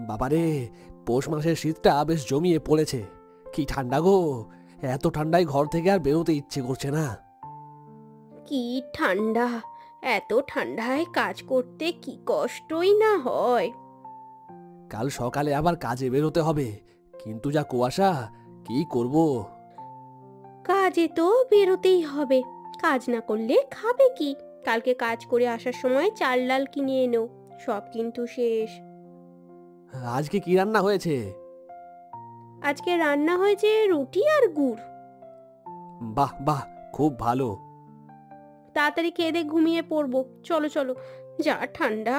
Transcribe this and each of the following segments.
বাবারে, পৌষ মাসের শীতটা বেশ জমিয়ে পড়েছে। কি ঠান্ডা গো! এত ঠান্ডায় ঘর থেকে আর বেরোতে ইচ্ছে করছে না। কি ঠান্ডা! এত ঠান্ডায় কাজ করতে কি কষ্টই না হয়। কাল সকালে আবার কাজে বেরোতে হবে, কিন্তু যা কুয়াশা, কি করব? কাজে তো বেরোতেই হবে, কাজ না করলে খাবে কি? কালকে কাজ করে আসার সময় চাল ডাল কিনে এনো, সব কিন্তু শেষ। আজকে কি রান্না হয়েছে? আজকে রান্না হয়েছে রুটি আর গুড়। বাহ বাহ, খুব ভালো। তাড়াতাড়ি খেয়ে দে, ঘুমিয়ে পড়বো। চলো চলো, যা ঠান্ডা।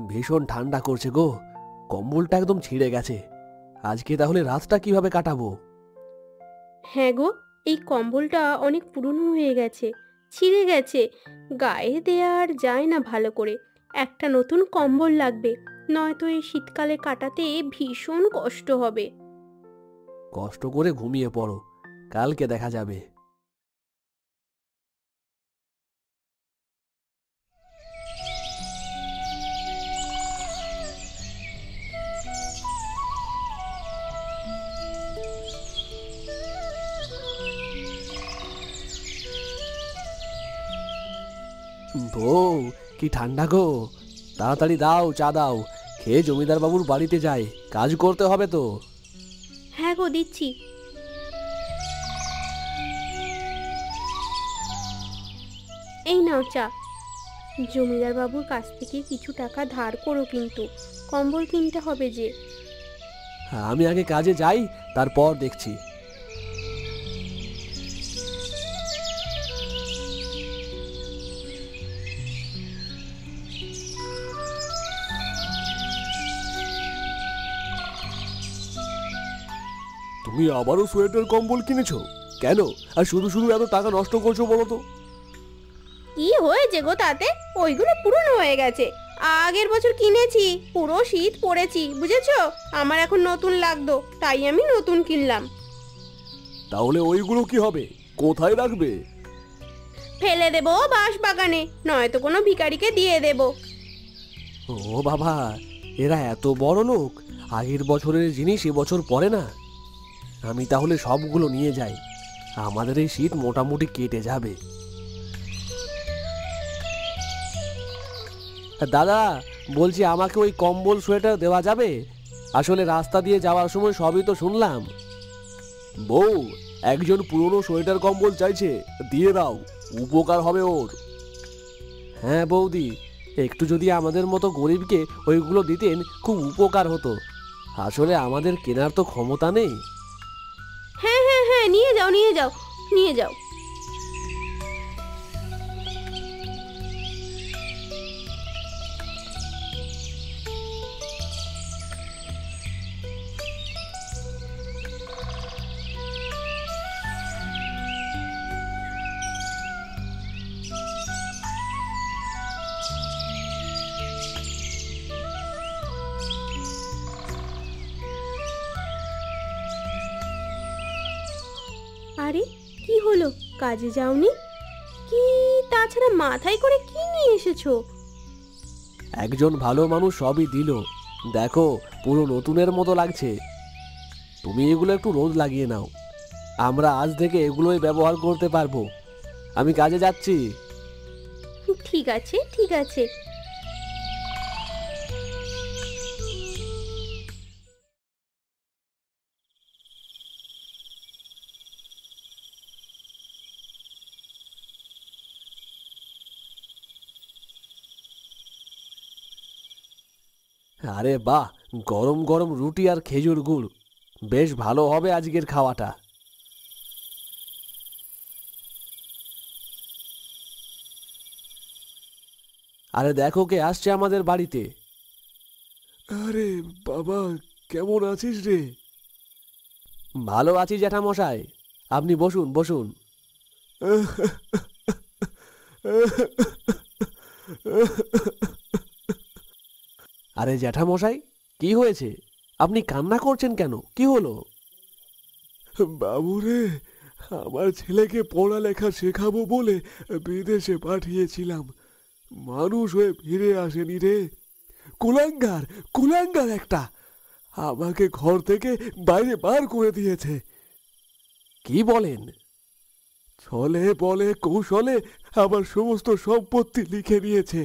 ভীষণ ঠান্ডা করছে গো, কম্বলটা একদম ছিঁড়ে গেছে। আজকে তাহলে রাতটা কিভাবে কাটাবো? হ্যাঁ গো, এই কম্বলটা অনেক পুরনো হয়ে গেছে, ছিঁড়ে গেছে, গায়ে দেয়া আর যায় না ভালো করে। একটা নতুন কম্বল লাগবে, নয়তো এই শীতকালে কাটাতে ভীষণ কষ্ট হবে। কষ্ট করে ঘুমিয়ে পড়ো, কালকে দেখা যাবে। বউ, কি ঠান্ডা গো! তাড়াতাড়ি দাও, চা দাও, খেয়ে জমিদার বাবুর বাড়িতে যাই, কাজ করতে হবে তো। হ্যাঁ গো, দিচ্ছি। এই নাও চা। জমিদার বাবুর কাছ থেকে কিছু টাকা ধার করো, কিন্তু কম্বল কিনতে হবে যে। আমি আগে কাজে যাই, তারপর দেখছি। তুমি আবারও সোয়েটার কম্বল কিনেছো? কেন? আর শুধু শুধু এত টাকা নষ্ট করছো বলো তো? কি হয়েছে গো তাতে? ওইগুলো পুরনো হয়ে গেছে, আগের বছর কিনেছি, পুরো শীত পড়েছি, বুঝেছো? আমার এখন নতুন লাগতো, তাই আমি নতুন কিনলাম। তাহলে ওইগুলো কি হবে? কোথায় রাখবে? ফেলে দেবো বাঁশ বাগানে, নয়তো কোনো ভিখারিকে দিয়ে দেবো। ও বাবা, এরা এত বড় লোক, আগের বছরের জিনিস এবছর পরে না। আমি তাহলে সবগুলো নিয়ে যাই, আমাদের এই শীত মোটামুটি কেটে যাবে। দাদা, বলছি আমাকে ওই কম্বল সোয়েটার দেওয়া যাবে? আসলে রাস্তা দিয়ে যাওয়ার সময় সবই তো শুনলাম। বউ, একজন পুরনো সোয়েটার কম্বল চাইছে, দিয়ে দাও, উপকার হবে ওর। হ্যাঁ বৌদি, একটু যদি আমাদের মতো গরিবকে ওইগুলো দিতেন খুব উপকার হতো। আসলে আমাদের কেনার তো ক্ষমতা নেই। হ্যাঁ হ্যাঁ হ্যাঁ, নিয়ে যাও নিয়ে যাও নিয়ে যাও। আরে, কি হলো? কাজে যাওনি? কি, তাছাড়া মাথায় করে কি নিয়ে এসেছো? একজন ভালো মানুষ সবই দিল, দেখো পুরো নতুনের মতো লাগছে। তুমি এগুলো একটু রোজ লাগিয়ে নাও, আমরা আজ থেকে এগুলোই ব্যবহার করতে পারবো। আমি কাজে যাচ্ছি। ঠিক আছে ঠিক আছে। আরে বাহ, গরম গরম রুটি আর খেজুর গুড়, বেশ ভালো হবে আজকের খাওয়াটা। আরে দেখো কে আসছে আমাদের বাড়িতে। আরে বাবা, কেমন আছিস রে? ভালো আছি জ্যাঠামশাই, আপনি বসুন বসুন। আরে জ্যাঠামশাই, কি হয়েছে? আপনি কান্না করছেন কেন? কি হলো? বাবুরে, আমার ছেলেকে পড়ালেখা শেখাবো বলে বিদেশে পাঠিয়েছিলাম, মানুষ হয়ে ফিরে আসেনি রে। কুলাঙ্গার, কুলাঙ্গার একটা, আমাকে ঘর থেকে বাইরে বার করে দিয়েছে। কি বলেন? ছলে বলে কৌশলে আমার সমস্ত সম্পত্তি লিখে নিয়েছে,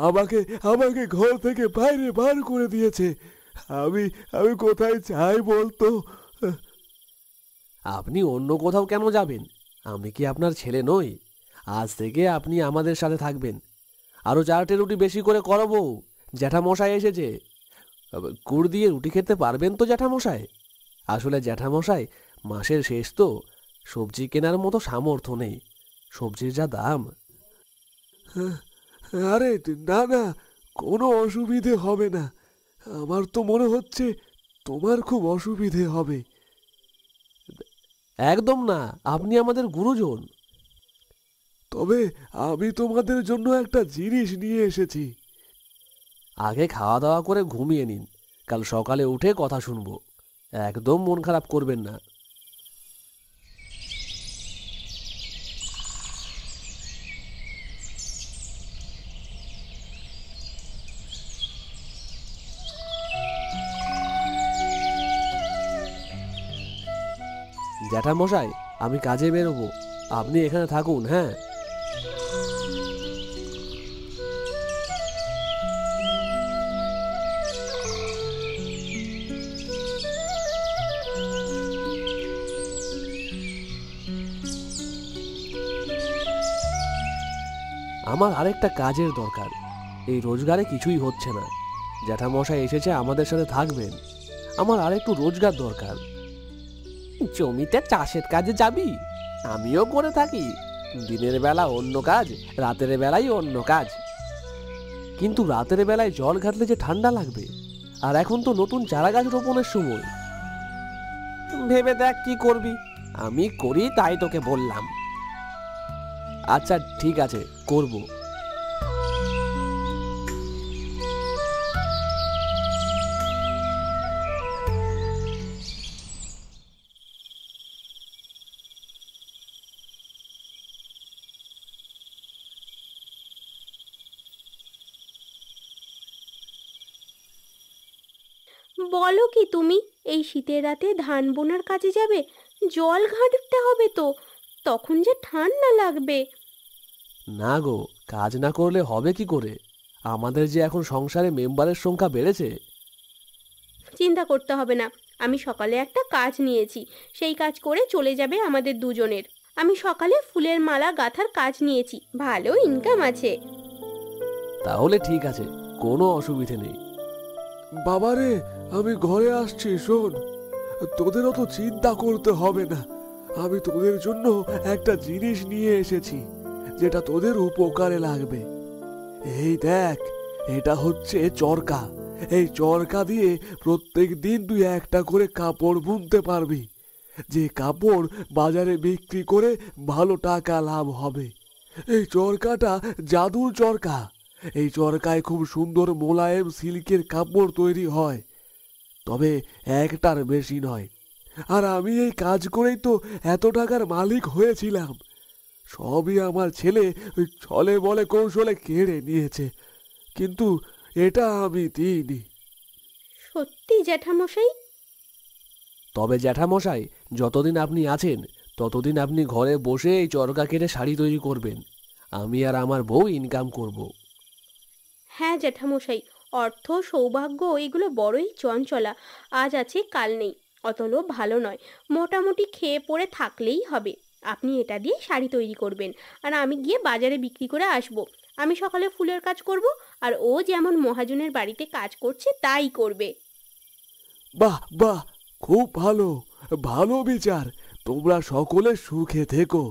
আমাকে আমাকে ঘর থেকে বাইরে বার করে দিয়েছে। আমি আমি কোথায় যাই বলতো? আপনি অন্য কোথাও কেন যাবেন? আমি কি আপনার ছেলে নই? আজ থেকে আপনি আমাদের সাথে থাকবেন। আরো 4টে রুটি বেশি করে করাবো, জ্যাঠামশাই এসেছে। গুড় দিয়ে রুটি খেতে পারবেন তো জ্যাঠামশাই? আসলে জ্যাঠামশাই, মাসের শেষ তো, সবজি কেনার মতো সামর্থ্য নেই, সবজির যা দাম। আরে না না, কোনো অসুবিধে হবে না। আমার তো মনে হচ্ছে তোমার খুব অসুবিধে হবে। একদম না, আপনি আমাদের গুরুজন। তবে আমি তোমাদের জন্য একটা জিনিস নিয়ে এসেছি। আগে খাওয়া দাওয়া করে ঘুমিয়ে নিন, কাল সকালে উঠে কথা শুনবো। একদম মন খারাপ করবেন না। জ্যাঠামশাই, আমি কাজে বেরোবো, আপনি এখানে থাকুন। হ্যাঁ, আমার আরেকটা কাজের দরকার, এই রোজগারে কিছুই হচ্ছে না। জ্যাঠামশাই এসেছে, আমাদের সাথে থাকবেন, আমার আরেকটু রোজগার দরকার। জমিতে চাষের কাজে যাবি? আমিও করে থাকি, দিনের বেলা অন্য কাজ, রাতের বেলায় অন্য কাজ। কিন্তু রাতের বেলায় জল ঘাটলে যে ঠান্ডা লাগবে, আর এখন তো নতুন চারা গাছ রোপণের সময়। ভেবে দেখ কি করবি, আমি করি তাই তোকে বললাম। আচ্ছা ঠিক আছে, করব। বলো কি তুমি, এই শীতের রাতে ধান বোনার কাজে যাবে? জল ঘাঁটতে হবে তো, তখন যে ঠান্ডা লাগবে। না গো, কাজ না করলে হবে কি করে? আমাদের যে এখন সংসারে মেম্বারের সংখ্যা বেড়েছে। চিন্তা করতে হবে না, আমি সকালে একটা কাজ নিয়েছি, সেই কাজ করে চলে যাবে আমাদের দুজনের। আমি সকালে ফুলের মালা গাঁথার কাজ নিয়েছি, ভালো ইনকাম আছে। তাহলে ঠিক আছে, কোনো অসুবিধে নেই। বাবারে, আমি ঘরে আসছি, শোন। তোদের অত চিন্তা করতে হবে না, আমি তোদের জন্য একটা জিনিস নিয়ে এসেছি যেটা তোদের উপকারে লাগবে। এই দেখ, এটা হচ্ছে চরকা। এই চরকা দিয়ে প্রত্যেক দিন তুই একটা করে কাপড় বুনতে পারবি, যে কাপড় বাজারে বিক্রি করে ভালো টাকা লাভ হবে। এই চরকাটা জাদুর চরকা। এই চরকায় খুব সুন্দর মোলায়েম সিল্কের কাপড় তৈরি হয়, তবে একটার বেশি নয়। আর আমি এই কাজ করেই তো এত টাকার মালিক হয়েছিলাম। সবই আমার ছেলে ওই ছলে বলে কৌশলে কেড়ে নিয়েছে, কিন্তু এটা আমি দিইনি। সত্যি জ্যাঠামশাই? তবে জ্যাঠামশাই, যতদিন আপনি আছেন ততদিন আপনি ঘরে বসে এই চরকা কেটে শাড়ি তৈরি করবেন, আমি আর আমার বউ ইনকাম করব। হ্যাঁ জ্যাঠামশাই, অর্থ সৌভাগ্য এগুলো বড়ই চঞ্চলা, আজ আছে কাল নেই, অত লোভ ভালো নয়। মোটামুটি খেয়ে পড়ে থাকলেই হবে। আপনি এটা দিয়ে শাড়ি তৈরি করবেন, আর আমি গিয়ে বাজারে বিক্রি করে আসব। আমি সকালে ফুলের কাজ করব, আর ও যেমন মহাজনের বাড়িতে কাজ করছে তাই করবে। বাহ বাহ, খুব ভালো, ভালো বিচার। তোমরা সকলে সুখে থেকো।